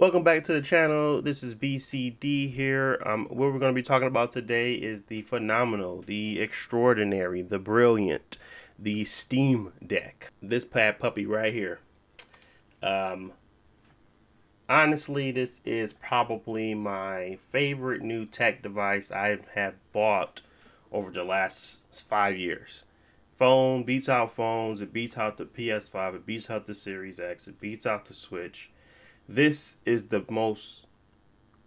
Welcome back to the channel. This is BCD here. What we're going to be talking about today is the phenomenal, the extraordinary, the brilliant, the Steam Deck. This pad puppy right here. Um, Honestly, this is probably my favorite new tech device I have bought over the last 5 years. Phone beats out phones. It beats out the PS5. It beats out the Series X. It beats out the Switch. This is the most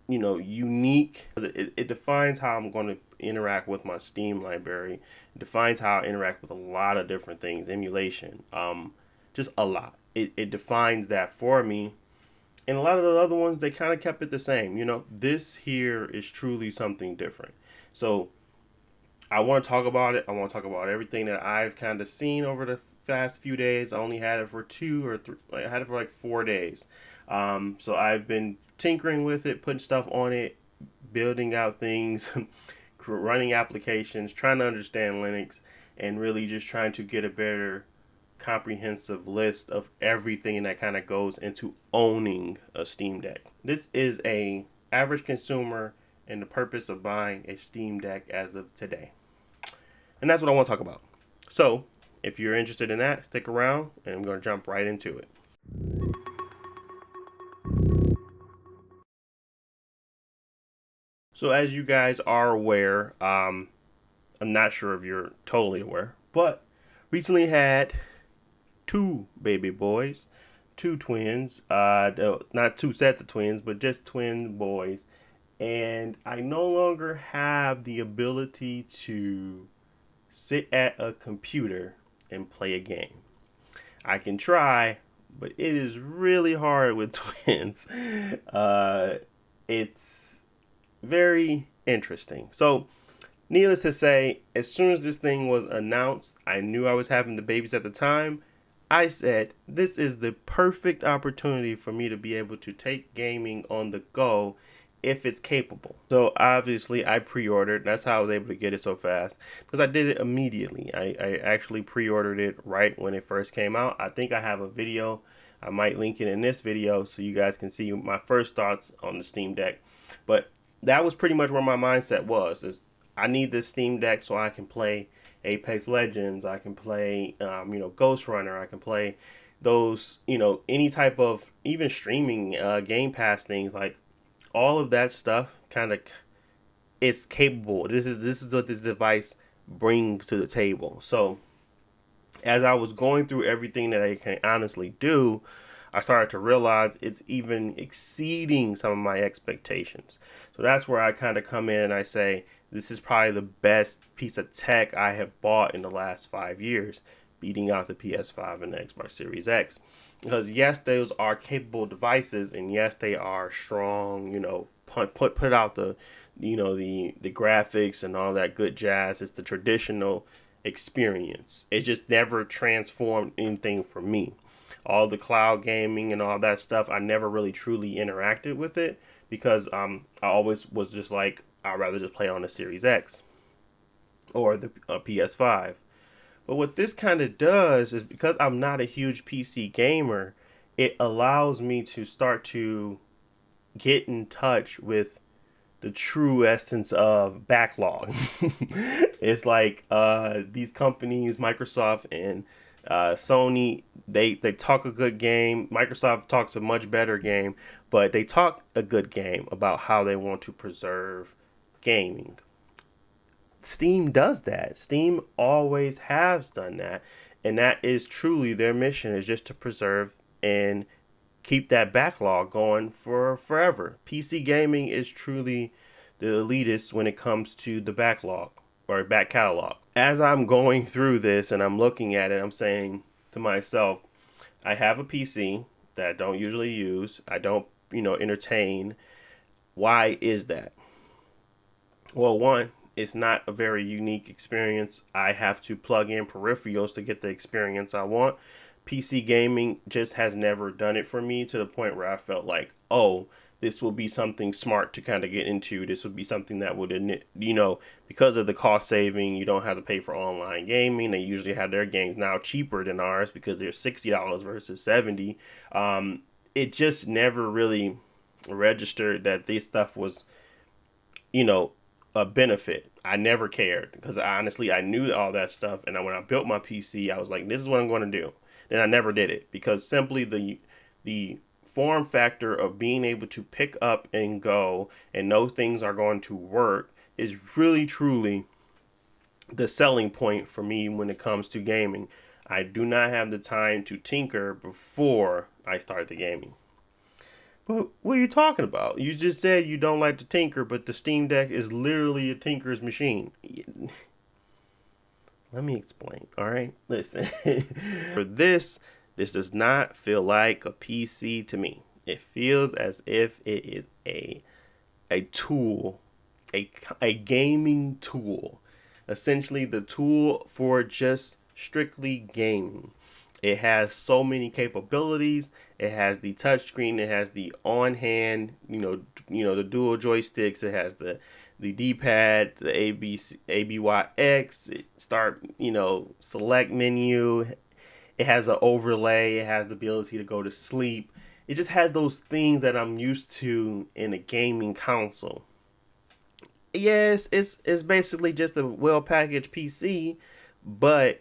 unique. It defines how I'm going to interact with my Steam library. It defines how I interact with a lot of different things, emulation, just a lot. It defines that for me. And a lot of the other ones, they kind of kept it the same. This here is truly something different. So I want to talk about it. I want to talk about everything that I've kind of seen over the past few days. I only had it for 2 or 3. I had it for like 4 days. So I've been tinkering with it, putting stuff on it, building out things, running applications, trying to understand Linux, and really just trying to get a better comprehensive list of everything that kind of goes into owning a Steam Deck. This is a average consumer and the purpose of buying a Steam Deck as of today. And that's what I want to talk about. So, if you're interested in that, stick around and I'm going to jump right into it. So, as you guys are aware, I'm not sure if you're totally aware, but recently had two baby boys, two twins, not two sets of twins, but just twin boys. And I no longer have the ability to sit at a computer and play a game. I can try, but it is really hard with twins. It's very interesting. So, needless to say, as soon as this thing was announced, I knew I was having the babies at the time. I said, this is the perfect opportunity for me to be able to take gaming on the go if it's capable. So obviously I pre-ordered. That's how I was able to get it so fast, because I did it immediately. I actually pre-ordered it right when it first came out. I think I have a video. I might link it in this video so you guys can see my first thoughts on the Steam Deck. But that was pretty much where my mindset was. Is I need this Steam Deck so I can play Apex Legends. I can play, Ghost Runner. I can play those, any type of even streaming Game Pass things, like all of that stuff. Kind of, it's capable. This is what this device brings to the table. So as I was going through everything that I can honestly do, I started to realize it's even exceeding some of my expectations. So that's where I kind of come in and I say, this is probably the best piece of tech I have bought in the last 5 years, beating out the PS5 and the Xbox Series X. Because yes, those are capable devices, and yes, they are strong. Put out the graphics and all that good jazz. It's the traditional experience. It just never transformed anything for me. All the cloud gaming and all that stuff, I never really truly interacted with it, because I always was just like, I'd rather just play on the Series X or the PS5. But what this kind of does is, because I'm not a huge PC gamer, it allows me to start to get in touch with the true essence of backlog. It's like these companies, Microsoft and Sony, they talk a good game. Microsoft talks a much better game, but they talk a good game about how they want to preserve gaming. Steam does that. Steam always has done that, and that is truly their mission, is just to preserve and keep that backlog going for forever. PC gaming is truly the elitist when it comes to the backlog or back catalog. As I'm going through this and I'm looking at it, I'm saying to myself, I have a PC that I don't usually use. I don't, entertain. Why is that? Well, one, it's not a very unique experience. I have to plug in peripherals to get the experience I want. PC gaming just has never done it for me, to the point where I felt like, oh, this will be something smart to kind of get into. This would be something that would, because of the cost saving, you don't have to pay for online gaming. They usually have their games now cheaper than ours because they're $60 versus 70. It just never really registered that this stuff was, you know, a benefit. I never cared because honestly, I knew all that stuff. And when I built my PC, I was like, this is what I'm going to do. Then I never did it because simply the form factor of being able to pick up and go and know things are going to work is really truly the selling point for me when it comes to gaming. I do not have the time to tinker before I start the gaming. But what are you talking about? You just said you don't like to tinker, but the Steam Deck is literally a tinker's machine. Let me explain, all right? Listen. For this does not feel like a PC to me. It feels as if it is a tool, a gaming tool. Essentially the tool for just strictly gaming. It has so many capabilities. It has the touchscreen. It has the on-hand, the dual joysticks. It has the D-pad, the ABYX, start, select menu. It has an overlay. It has the ability to go to sleep. It just has those things that I'm used to in a gaming console. Yes, it's basically just a well-packaged PC, but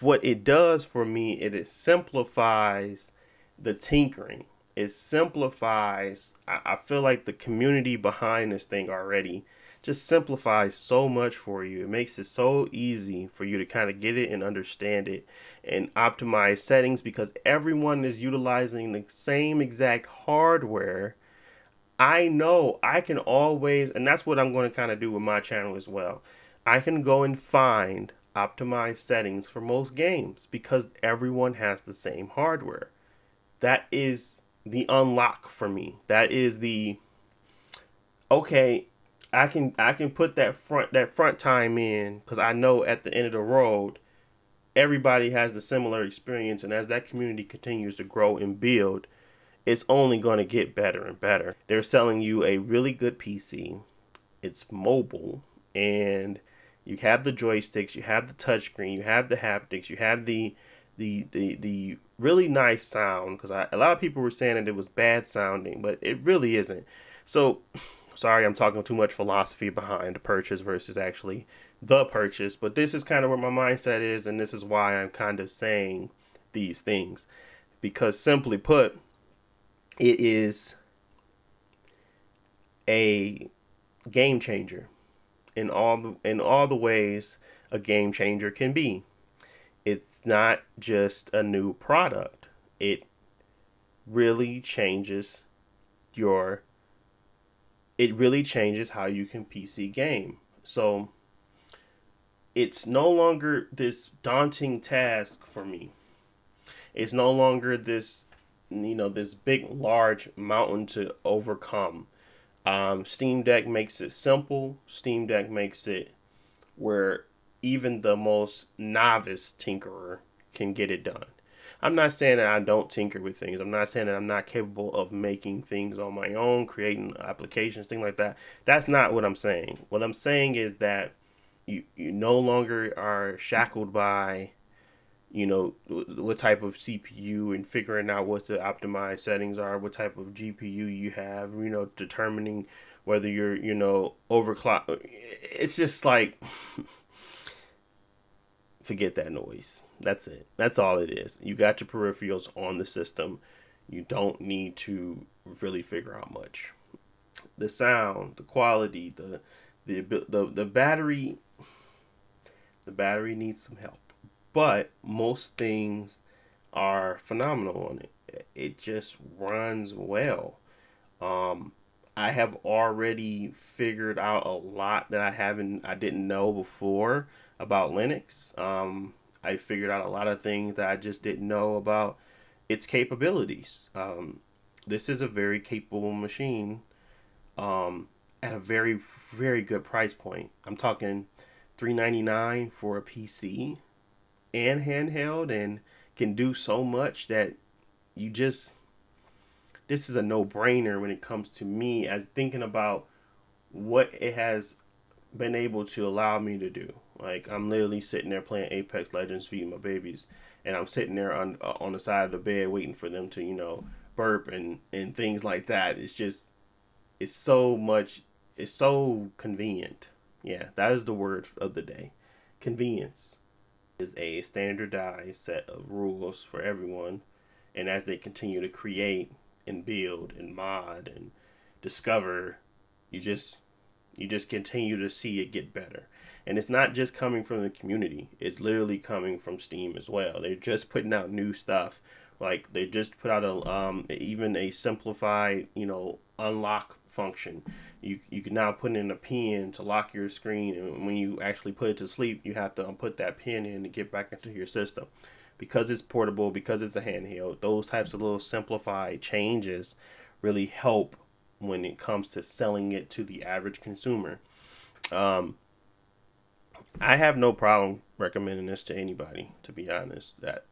what it does for me, it simplifies the tinkering. It simplifies. I feel like the community behind this thing already just simplifies so much for you. It makes it so easy for you to kind of get it and understand it and optimize settings because everyone is utilizing the same exact hardware. I know I can always, and that's what I'm going to kind of do with my channel as well. I can go and find optimized settings for most games because everyone has the same hardware. That is the unlock for me. That is the okay. I can put that front time in because I know at the end of the road everybody has the similar experience, and as that community continues to grow and build, it's only going to get better and better. They're selling you a really good PC. It's mobile, and you have the joysticks, you have the touchscreen, you have the haptics, you have the really nice sound. Because a lot of people were saying that it was bad sounding, but it really isn't. So, sorry, I'm talking too much philosophy behind the purchase versus actually the purchase. But this is kind of where my mindset is, and this is why I'm kind of saying these things. Because simply put, it is a game changer in all the ways a game changer can be. It's not just a new product. It really changes your it really changes how you can PC game. So it's no longer this daunting task for me. It's no longer this big large mountain to overcome. Steam Deck makes it simple. Steam Deck makes it where even the most novice tinkerer can get it done. I'm not saying that I don't tinker with things. I'm not saying that I'm not capable of making things on my own, creating applications, things like that. That's not what I'm saying. What I'm saying is that you no longer are shackled by what type of CPU and figuring out what the optimized settings are, what type of GPU you have, determining whether you're, overclock. It's just like, forget that noise. That's it. That's all it is. You got your peripherals on the system. You don't need to really figure out much. The sound, the quality, the battery, the battery needs some help. But most things are phenomenal on it. It just runs well. Um, I have already figured out a lot that I didn't know before about Linux. I figured out a lot of things that I just didn't know about its capabilities. This is a very capable machine at a very, very good price point. I'm talking $399 for a PC and handheld, and can do so much that you just this is a no-brainer when it comes to me as thinking about what it has been able to allow me to do. Like, I'm literally sitting there playing Apex Legends, feeding my babies, and I'm sitting there on the side of the bed waiting for them to burp and things like that. It's so much, it's so convenient. Yeah, that is the word of the day. Convenience is a standardized set of rules for everyone, and as they continue to create and build and mod and discover, you just you just continue to see it get better. And it's not just coming from the community, it's literally coming from Steam as well. They're just putting out new stuff. Like they just put out a even a simplified, unlock function. You can now put in a pin to lock your screen, and when you actually put it to sleep, you have to put that pin in to get back into your system. Because it's portable, because it's a handheld, those types of little simplified changes really help when it comes to selling it to the average consumer. Um, I have no problem recommending this to anybody, to be honest. That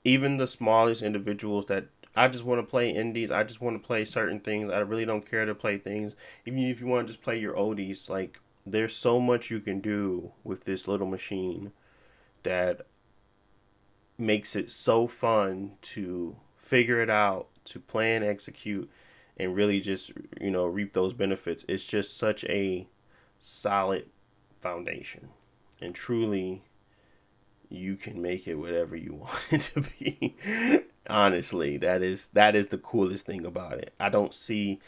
even the smallest individuals that I just want to play indies, I just want to play certain things. I really don't care to play things. Even if you want to just play your oldies, like there's so much you can do with this little machine that makes it so fun to figure it out, to plan, execute, and really just, reap those benefits. It's just such a solid foundation. And truly, you can make it whatever you want it to be. Honestly, that is the coolest thing about it. I don't sit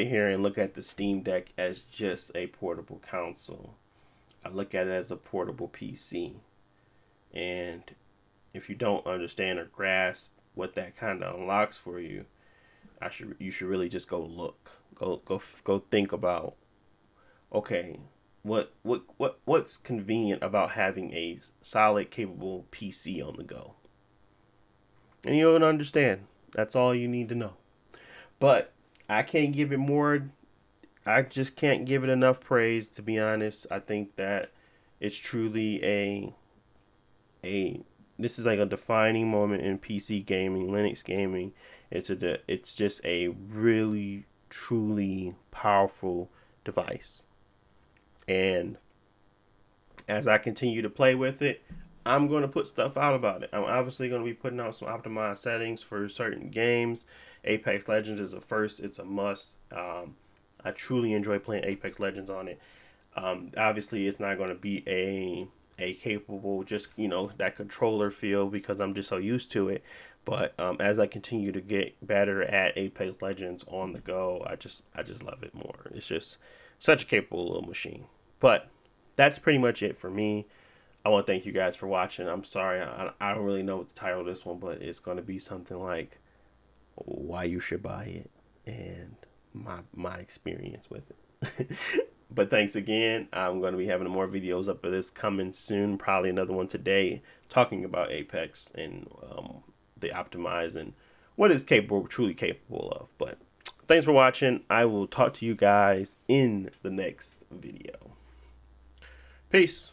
here and look at the Steam Deck as just a portable console. I look at it as a portable PC. And if you don't understand or grasp what that kind of unlocks for you, you should really just go look. Go think about, okay, what's convenient about having a solid capable PC on the go? And you'll understand. That's all you need to know. But I can't give it more. I just can't give it enough praise, to be honest. I think that it's truly a this is like a defining moment in PC gaming, Linux gaming. It's just a really truly powerful device. And as I continue to play with it, I'm going to put stuff out about it. I'm obviously going to be putting out some optimized settings for certain games. Apex Legends is a first. It's a must. I truly enjoy playing Apex Legends on it. Obviously, it's not going to be a capable, just that controller feel, because I'm just so used to it. But as I continue to get better at Apex Legends on the go, I just love it more. It's just such a capable little machine. But that's pretty much it for me. I want to thank you guys for watching. I'm sorry, I don't really know what to title this one, but it's going to be something like why you should buy it and my experience with it. But thanks again. I'm going to be having more videos up of this coming soon. Probably another one today talking about Apex and the optimize and what it's truly capable of. But thanks for watching. I will talk to you guys in the next video. Peace.